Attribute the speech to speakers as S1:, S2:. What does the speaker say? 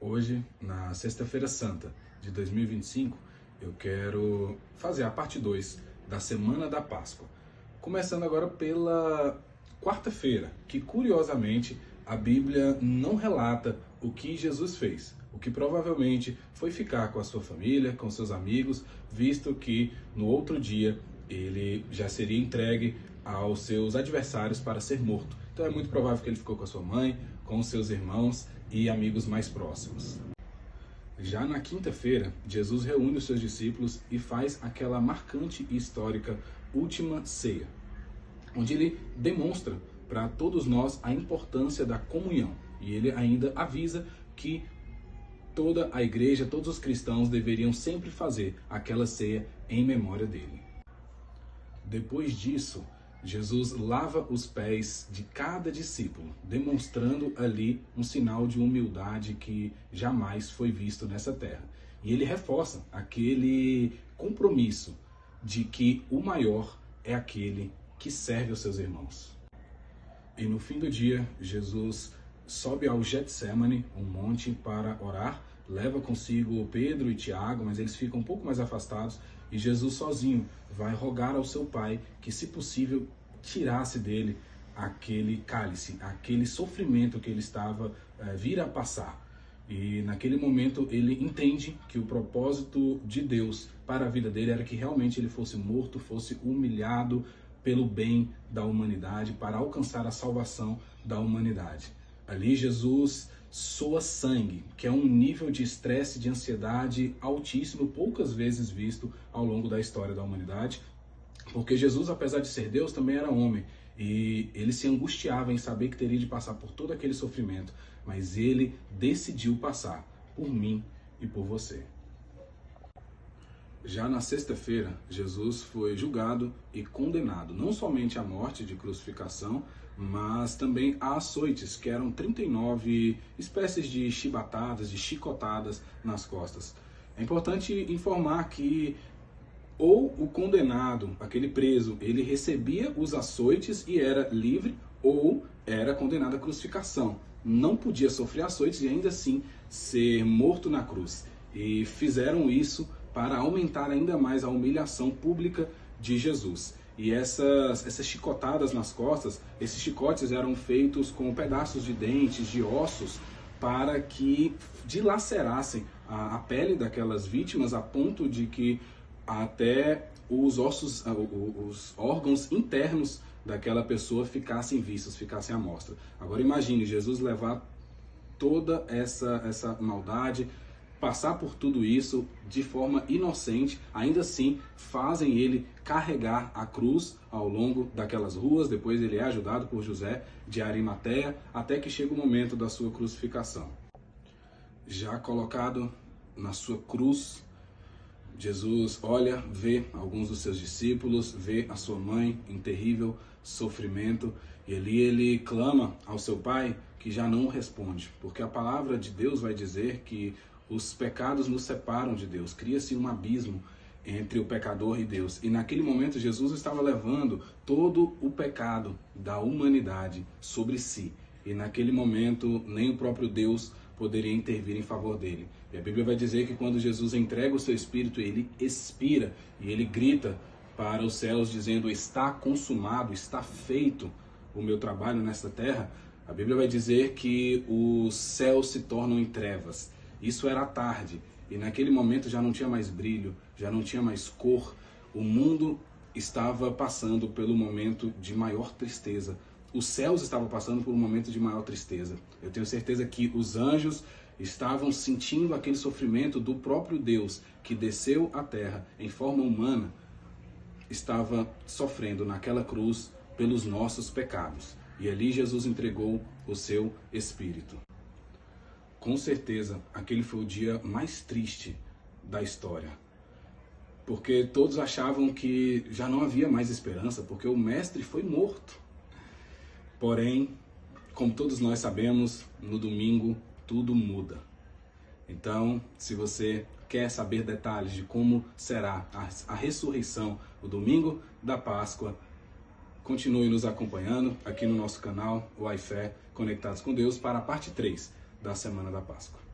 S1: Hoje, na Sexta-feira Santa de 2025, eu quero fazer a parte 2 da Semana da Páscoa. Começando agora pela quarta-feira, que curiosamente a Bíblia não relata o que Jesus fez, o que provavelmente foi ficar com a sua família, com seus amigos, visto que no outro dia ele já seria entregue aos seus adversários para ser morto. Então é muito provável que ele ficou com a sua mãe, com os seus irmãos e amigos mais próximos. Já na quinta-feira, Jesus reúne os seus discípulos e faz aquela marcante e histórica última ceia, onde ele demonstra para todos nós a importância da comunhão. E ele ainda avisa que toda a igreja, todos os cristãos deveriam sempre fazer aquela ceia em memória dele. Depois disso, Jesus lava os pés de cada discípulo, demonstrando ali um sinal de humildade que jamais foi visto nessa terra. E ele reforça aquele compromisso de que o maior é aquele que serve aos seus irmãos. E no fim do dia, Jesus sobe ao Getsemane, um monte, para orar, leva consigo Pedro e Tiago, mas eles ficam um pouco mais afastados, e Jesus sozinho vai rogar ao seu Pai que, se possível, tirasse dele aquele cálice, aquele sofrimento que ele estava vir a passar. E naquele momento ele entende que o propósito de Deus para a vida dele era que realmente ele fosse morto, fosse humilhado pelo bem da humanidade, para alcançar a salvação da humanidade. Ali Jesus soa sangue, que é um nível de estresse, de ansiedade altíssimo, poucas vezes visto ao longo da história da humanidade, porque Jesus, apesar de ser Deus, também era homem, e ele se angustiava em saber que teria de passar por todo aquele sofrimento, mas ele decidiu passar por mim e por você. Já na sexta-feira, Jesus foi julgado e condenado, não somente à morte de crucificação, mas também a açoites, que eram 39 espécies de chibatadas, de chicotadas nas costas. É importante informar que ou o condenado, aquele preso, ele recebia os açoites e era livre, ou era condenado à crucificação. Não podia sofrer açoites e ainda assim ser morto na cruz. E fizeram isso para aumentar ainda mais a humilhação pública de Jesus. E essas chicotadas nas costas, esses chicotes eram feitos com pedaços de dentes, de ossos, para que dilacerassem a pele daquelas vítimas a ponto de que até os ossos, os órgãos internos daquela pessoa ficassem vistos, ficassem à mostra. Agora imagine Jesus levar toda essa maldade, passar por tudo isso de forma inocente, ainda assim fazem ele carregar a cruz ao longo daquelas ruas, depois ele é ajudado por José de Arimateia, até que chega o momento da sua crucificação. Já colocado na sua cruz, Jesus olha, vê alguns dos seus discípulos, vê a sua mãe em terrível sofrimento, e ali ele clama ao seu Pai, que já não o responde, porque a palavra de Deus vai dizer que os pecados nos separam de Deus, cria-se um abismo entre o pecador e Deus. E naquele momento Jesus estava levando todo o pecado da humanidade sobre si. E naquele momento nem o próprio Deus poderia intervir em favor dele. E a Bíblia vai dizer que quando Jesus entrega o seu Espírito, ele expira e ele grita para os céus dizendo: está consumado, está feito o meu trabalho nesta terra. A Bíblia vai dizer que os céus se tornam em trevas. Isso era à tarde, e naquele momento já não tinha mais brilho, já não tinha mais cor. O mundo estava passando pelo momento de maior tristeza. Os céus estavam passando por um momento de maior tristeza. Eu tenho certeza que os anjos estavam sentindo aquele sofrimento do próprio Deus, que desceu à terra em forma humana, estava sofrendo naquela cruz pelos nossos pecados. E ali Jesus entregou o seu Espírito. Com certeza, aquele foi o dia mais triste da história, porque todos achavam que já não havia mais esperança, porque o Mestre foi morto. Porém, como todos nós sabemos, no domingo tudo muda. Então, se você quer saber detalhes de como será a ressurreição, o domingo da Páscoa, continue nos acompanhando aqui no nosso canal, o iFé Conectados com Deus, para a parte 3 da Semana da Páscoa.